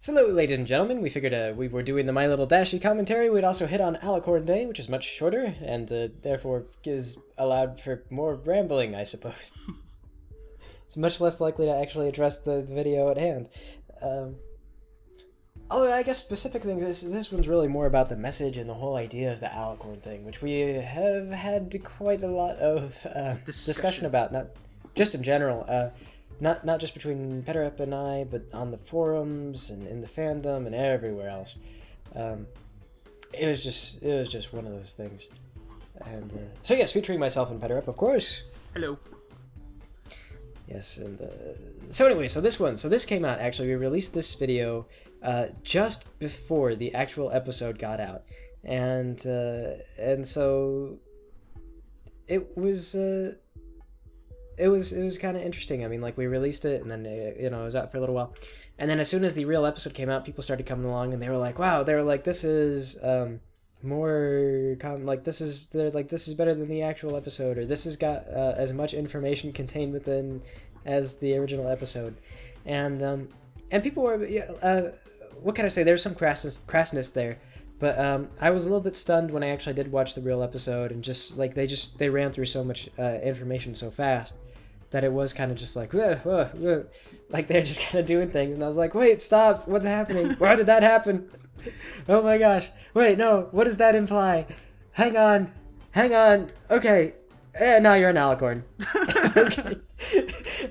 Hello, ladies and gentlemen. We figured we were doing the My Little Dashy commentary. We'd also hit on Alicorn Day, which is much shorter, and therefore is allowed for more rambling, I suppose. It's much less likely to actually address the video at hand. Although I guess specific things, this one's really more about the message and the whole idea of the Alicorn thing, which we have had quite a lot of discussion about, not just in general. Not just between Peterep and I, but on the forums and in the fandom and everywhere else. It was just one of those things. And so yes, featuring myself and Peterep, of course. Hello. Yes, and so anyway, so this came out actually. We released this video just before the actual episode got out, and so it was. It was kind of interesting. I mean, like, we released it, and then it was out for a little while, and then as soon as the real episode came out, people started coming along, and they were like, "Wow!" They were like, "This is this is better than the actual episode, or this has got as much information contained within as the original episode," and people were what can I say? There's some crassness there. But I was a little bit stunned when I actually did watch the real episode, and just like they ran through so much information so fast that it was kind of just like, like they're just kind of doing things, and I was like, wait, stop, what's happening? Why did that happen? Oh my gosh, wait, no, what does that imply? Hang on, okay, now you're an Alicorn. Okay,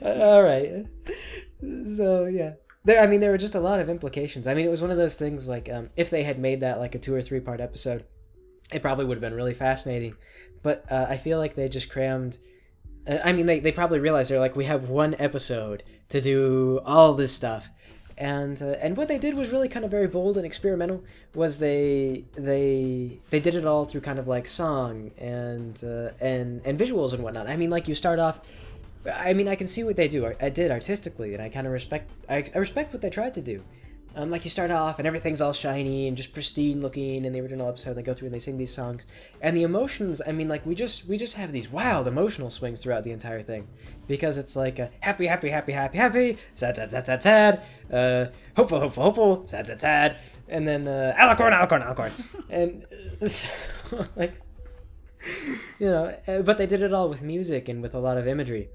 all right, so yeah. There were just a lot of implications. I mean, it was one of those things, like, if they had made that, like, a 2 or 3 part episode, it probably would have been really fascinating. But I feel like they just crammed... they probably realized, they're like, we have 1 episode to do all this stuff. And what they did was really kind of very bold and experimental, was they did it all through kind of, like, song and visuals and whatnot. I mean, like, you start off... I mean, I can see what they did artistically, and I kind of respect. I respect what they tried to do. Like, you start off and everything's all shiny and just pristine looking in the original episode. They go through and they sing these songs, and the emotions. I mean, like, we just have these wild emotional swings throughout the entire thing, because it's like happy, happy, happy, happy, happy, sad, sad, sad, sad, sad, hopeful, hopeful, hopeful, sad, sad, sad, and then Alicorn, Alicorn, Alicorn, and like, but they did it all with music and with a lot of imagery.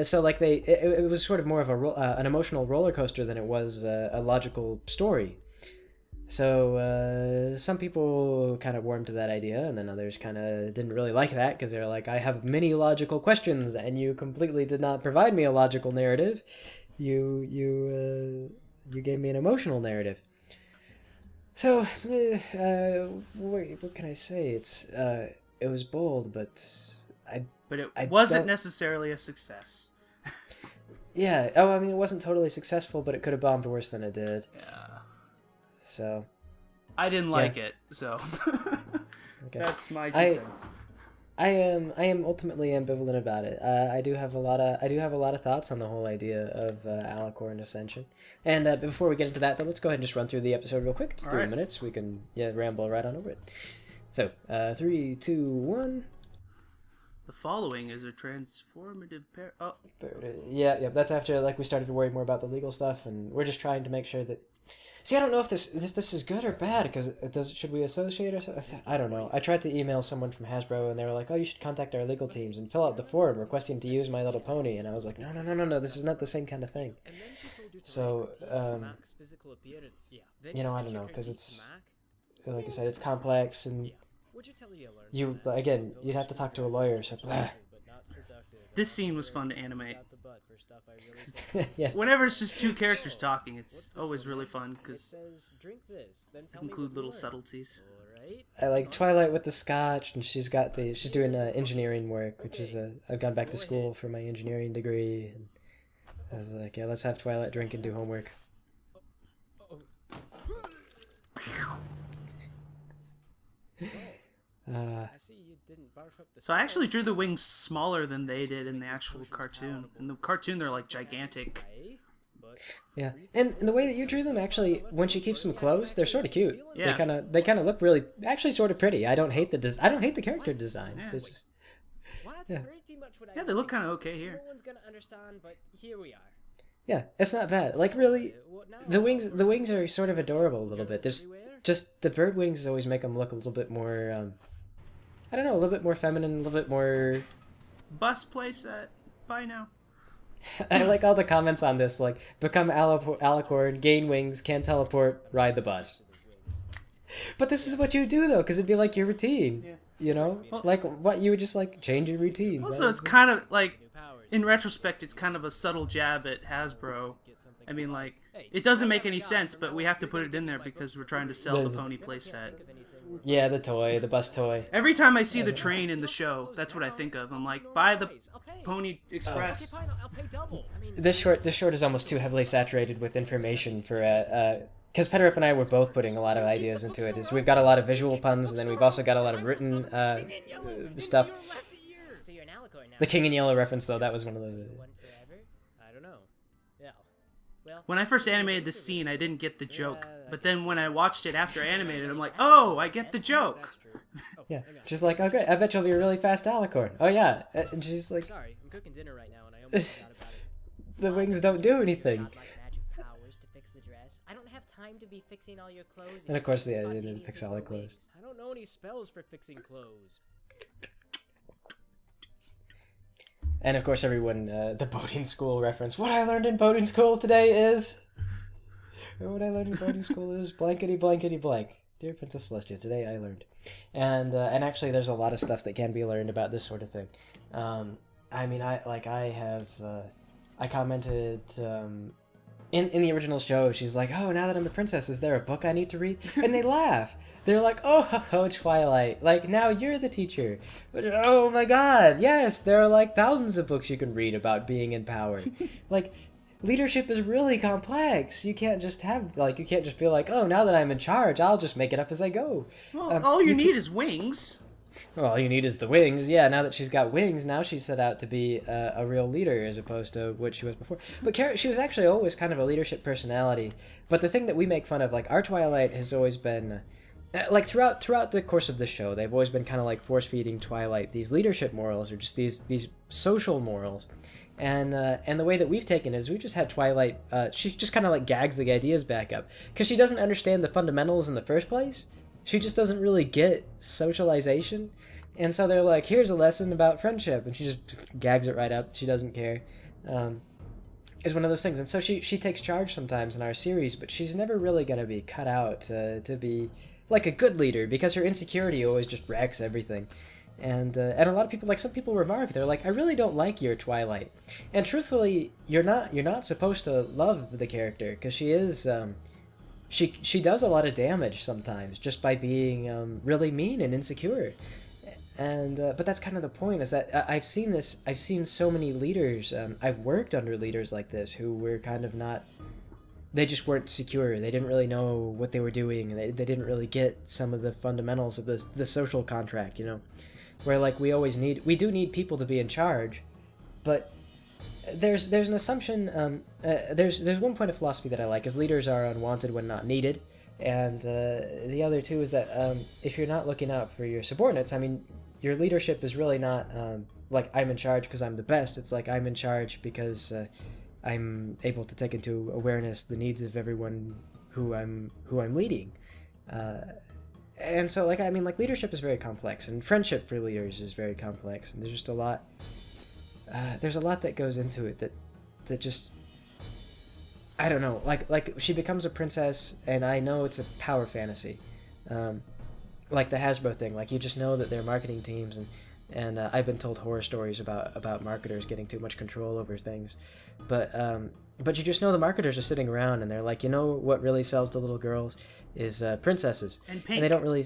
So, like, it was sort of more of an emotional roller coaster than it was a logical story. So some people kind of warmed to that idea, and then others kind of didn't really like that, because they're like, I have many logical questions, and you completely did not provide me a logical narrative. You gave me an emotional narrative. So what can I say? It was bold, but it wasn't necessarily a success. Yeah. Oh, I mean, it wasn't totally successful, but it could have bombed worse than it did. Yeah. So. I didn't like it, so. Okay. That's my 2 cents. I am ultimately ambivalent about it. I do have a lot of thoughts on the whole idea of Alicorn Ascension. And before we get into that, though, let's go ahead and just run through the episode real quick. It's 3 minutes. We can ramble right on over it. So 3, 2, 1. The following is a transformative pair. Oh. Yeah. That's after, like, we started to worry more about the legal stuff, and we're just trying to make sure that. See, I don't know if this is good or bad, because should we associate ourselves? I don't know. I tried to email someone from Hasbro, and they were like, "Oh, you should contact our legal teams and fill out the form requesting to use My Little Pony." And I was like, "No, this is not the same kind of thing." So, I don't know, because it's, like I said, it's complex, and you'd have to talk to a lawyer. So, this scene was fun to animate. Yes. Whenever it's just 2 characters talking, it's always really fun, because include little subtleties. I like Twilight with the scotch, and she's doing engineering work, which is I've gone back to school for my engineering degree, and I was like, yeah, let's have Twilight drink and do homework. So I actually drew the wings smaller than they did in the actual cartoon. In the cartoon, they're like gigantic. Yeah, and the way that you drew them, actually, when she keeps them closed, they're sort of cute. Yeah. They kind of look really, actually, sort of pretty. I don't hate the character design. Yeah. It's just, yeah. Yeah, they look kind of okay here. No one's gonna understand, but here we are. Yeah, it's not bad. Like really, the wings are sort of adorable a little bit. There's just the bird wings always make them look a little bit more. I don't know, a little bit more feminine, a little bit more. Bus playset. Bye now. I like all the comments on this, like become alicorn, gain wings, can't teleport, ride the bus. But this is what you do though, because it'd be like your routine. Yeah. You know, Well, like what you would just like change your routines. Also, it's kind of like, in retrospect, it's kind of a subtle jab at Hasbro. I mean, like, it doesn't make any sense, but we have to put it in there because we're trying to sell the pony playset. Yeah, the bus toy. Every time I see the train in the show, that's what I think of. I'm like, buy the Pony Express. This short is almost too heavily saturated with information for because Petter and I were both putting a lot of ideas into it. Is we've got a lot of visual puns, and then we've also got a lot of written stuff. The King in Yellow reference, though, that was one of those. When I first animated this scene, I didn't get the joke. But then when I watched it after animated, I'm like, oh, I get the joke. Yeah, she's like, oh great, I bet you'll be a really fast alicorn. Oh yeah, and she's like, sorry, I'm cooking dinner right now and I almost forgot about it. The wings don't do anything. I don't have time to be fixing all your clothes. And of course, yeah, they didn't fix all the clothes. I don't know any spells for fixing clothes. And of course, everyone, the boating school reference. What I learned in boating school today is... What I learned in boating school is blankety blankety blank. Dear Princess Celestia, today I learned. And actually, there's a lot of stuff that can be learned about this sort of thing. I mean, I commented... In the original show, she's like, oh, now that I'm a princess, is there a book I need to read? And they laugh. They're like, oh, ho, ho, Twilight. Like, now you're the teacher. But, oh my god, yes, there are like thousands of books you can read about being in power. Like, leadership is really complex. You can't just have, like, you can't just be like, oh, now that I'm in charge, I'll just make it up as I go. Well, all you need is wings. Well, all you need is the wings. Yeah, now that she's got wings, now she's set out to be a real leader as opposed to what she was before. But she was actually always kind of a leadership personality. But the thing that we make fun of, like, our Twilight has always been... like, throughout the course of the show, they've always been kind of like force-feeding Twilight these leadership morals, or just these social morals. And the way that we've taken it is we've just had Twilight... she just kind of, like, gags the ideas back up. Because she doesn't understand the fundamentals in the first place. She just doesn't really get socialization. And so they're like, here's a lesson about friendship. And she just gags it right up. She doesn't care. It's one of those things. And so she takes charge sometimes in our series, but she's never really going to be cut out to be like a good leader because her insecurity always just wrecks everything. And a lot of people, like some people remark, they're like, I really don't like your Twilight. And truthfully, you're not supposed to love the character because she is... She does a lot of damage sometimes just by being really mean and insecure, and but that's kind of the point. Is that I've seen so many leaders. I've worked under leaders like this who were kind of not. They just weren't secure. They didn't really know what they were doing. They didn't really get some of the fundamentals of the social contract. You know, where like we do need people to be in charge, but. There's an assumption. There's one point of philosophy that I like is leaders are unwanted when not needed, and the other two is that if you're not looking out for your subordinates, I mean, your leadership is really not like I'm in charge because I'm the best. It's like I'm in charge because I'm able to take into awareness the needs of everyone who I'm leading. And so like I mean like leadership is very complex, and friendship for leaders is very complex, and there's just a lot. There's a lot that goes into it that just I don't know. Like she becomes a princess, and I know it's a power fantasy, like the Hasbro thing. Like you just know that they're marketing teams, and I've been told horror stories about marketers getting too much control over things, but you just know the marketers are sitting around and they're like, you know what really sells to little girls is princesses, and pink. And they don't really,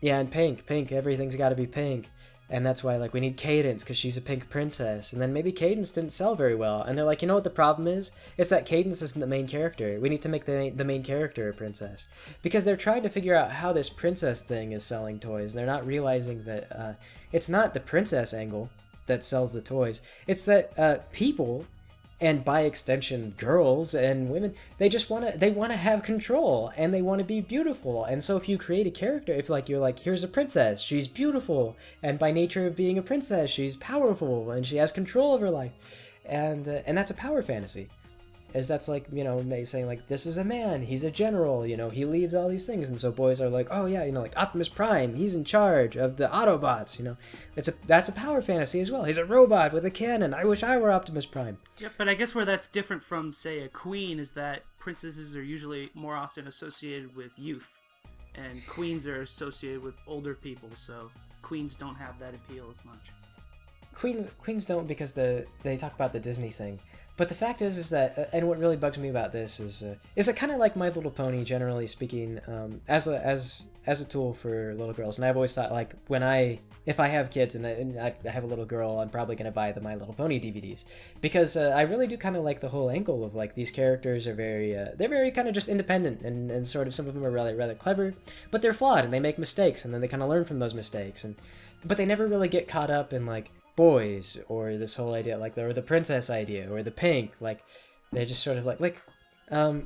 yeah, and pink. Everything's got to be pink. And that's why, like, we need Cadence, because she's a pink princess. And then maybe Cadence didn't sell very well. And they're like, you know what the problem is? It's that Cadence isn't the main character. We need to make the main character a princess. Because they're trying to figure out how this princess thing is selling toys. And they're not realizing that it's not the princess angle that sells the toys. It's that people... and by extension girls and women, they want to have control, and they want to be beautiful. And so if you create a character, if like you're like, here's a princess, she's beautiful, and by nature of being a princess she's powerful and she has control of her life, and that's a power fantasy. is that's like, you know, saying like, this is a man, he's a general, you know, he leads all these things, and so boys are like, oh yeah, you know, like Optimus Prime, he's in charge of the Autobots, you know, that's a power fantasy as well. He's a robot with a cannon. I wish I were Optimus Prime. Yeah, but I guess where that's different from, say, a queen is that princesses are usually more often associated with youth, and queens are associated with older people, so queens don't have that appeal as much. Queens don't, because they talk about the Disney thing. But the fact is that, and what really bugs me about this is it kind of like My Little Pony, generally speaking, as a tool for little girls. And I've always thought, like, if I have kids and I have a little girl, I'm probably going to buy the My Little Pony DVDs, because I really do kind of like the whole angle of, like, these characters are they're very kind of just independent, and sort of some of them are rather clever, but they're flawed and they make mistakes, and then they kind of learn from those mistakes, but they never really get caught up in, like, boys, or this whole idea, like, or the princess idea, or the pink. Like, they're just sort of like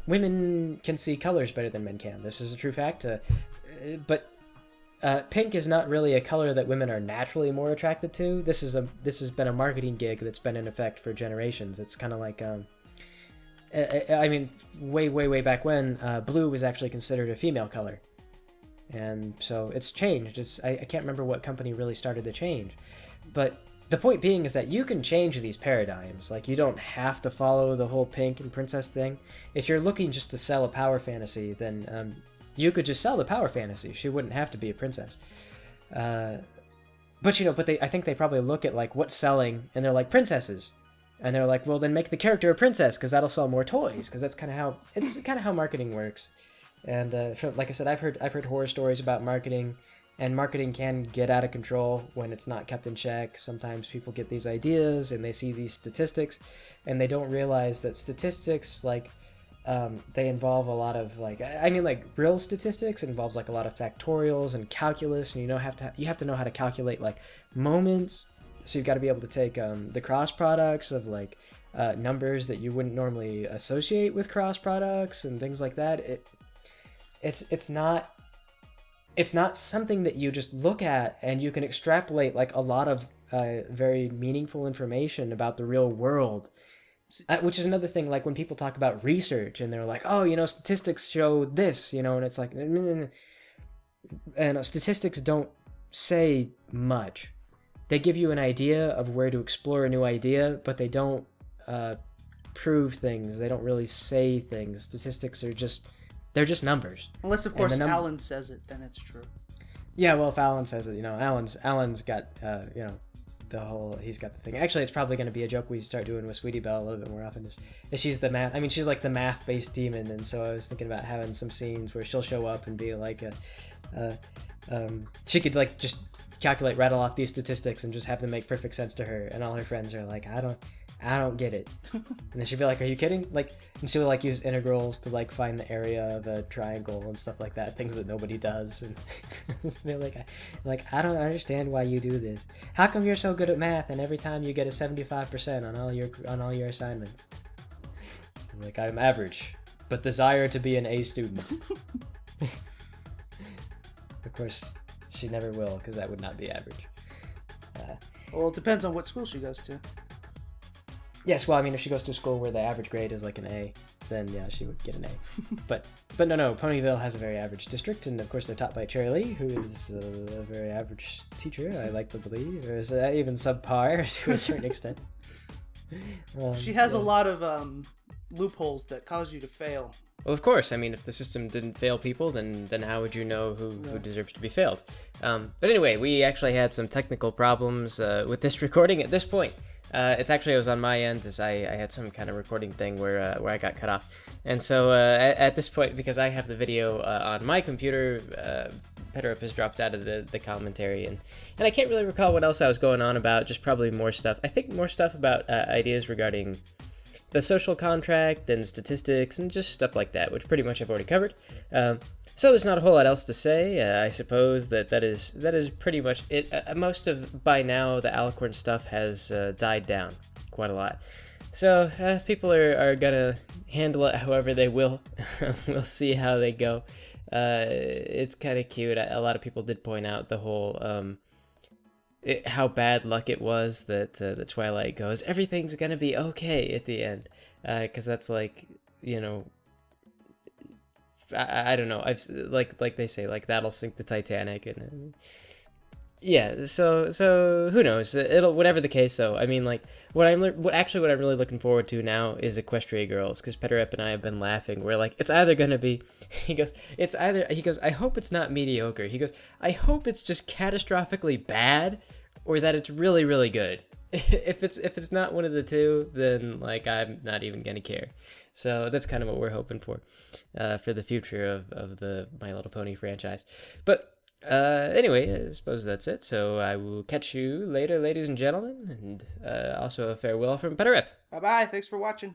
women can see colors better than men can. This is a true fact. But pink is not really a color that women are naturally more attracted to. This has been a marketing gig that's been in effect for generations. It's kind of like I mean, way back when, blue was actually considered a female color, and so it's changed. I can't remember what company really started the change, but the point being is that you can change these paradigms. Like, you don't have to follow the whole pink and princess thing. If you're looking just to sell a power fantasy, then you could just sell the power fantasy. She wouldn't have to be a princess. But, you know, I think they probably look at, like, what's selling, and they're like, princesses. And they're like, well, then make the character a princess, because that'll sell more toys, because that's kind of how marketing works. And like I said, I've heard horror stories about marketing. And marketing can get out of control when it's not kept in check. Sometimes people get these ideas and they see these statistics, and they don't realize that statistics, like, they involve a lot of, like, I mean, like, real statistics involves, like, a lot of factorials and calculus, and you have to know how to calculate, like, moments. So you've got to be able to take the cross products of, like, numbers that you wouldn't normally associate with cross products and things like that. It's not something that you just look at and you can extrapolate, like, a lot of very meaningful information about the real world, which is another thing. Like, when people talk about research and they're like, oh, you know, statistics show this, you know, and it's like, and statistics don't say much. They give you an idea of where to explore a new idea, but they don't prove things. They don't really say things. Statistics are they're just numbers. Unless, of course, Alan says it, then it's true. Yeah, well, if Alan says it, you know, Alan's got, you know, he's got the thing. Actually, it's probably going to be a joke we start doing with Sweetie Belle a little bit more often. Is she's the math? I mean, she's like the math-based demon, and so I was thinking about having some scenes where she'll show up and be like, she could, like, just rattle off these statistics and just have them make perfect sense to her, and all her friends are like, I don't get it. And then she'd be like, are you kidding? Like, and she would, like, use integrals to, like, find the area of a triangle and stuff like that, things that nobody does. And they're like, I don't understand why you do this. How come you're so good at math and every time you get a 75% on all your assignments? So, like, I'm average, but desire to be an A student. Of course, she never will, because that would not be average. Well, it depends on what school she goes to. Yes, well, I mean, if she goes to a school where the average grade is like an A, then yeah, she would get an A. But no, Ponyville has a very average district, and of course they're taught by Cherry Lee, who is a very average teacher, I like to believe, or is even subpar to a certain extent. She has a lot of loopholes that cause you to fail. Well, of course. I mean, if the system didn't fail people, then how would you know who deserves to be failed? But anyway, we actually had some technical problems with this recording at this point. It was on my end, as I had some kind of recording thing where I got cut off. And so at this point, because I have the video on my computer, Pedro has dropped out of the commentary, and I can't really recall what else I was going on about, just probably more stuff. I think more stuff about ideas regarding the social contract and statistics and just stuff like that, which pretty much I've already covered. So there's not a whole lot else to say. I suppose that is pretty much it. Most of, by now, the Alicorn stuff has died down quite a lot. So people are gonna handle it however they will. We'll see how they go. It's kind of cute. A lot of people did point out the whole how bad luck it was that the Twilight goes, everything's gonna be okay at the end, because that's like, you know, I don't know. I've like they say, like that'll sink the Titanic, and yeah. So who knows? It'll, whatever the case. Though, I mean, like what I'm really looking forward to now is Equestria Girls, because Peterep and I have been laughing. We're like, it's either gonna be, he goes, I hope it's not mediocre. He goes, I hope it's just catastrophically bad, or that it's really really good. If it's not one of the two, then like I'm not even gonna care. So that's kind of what we're hoping for the future of the My Little Pony franchise. But anyway, I suppose that's it. So I will catch you later, ladies and gentlemen, and also a farewell from Peterep. Bye bye. Thanks for watching.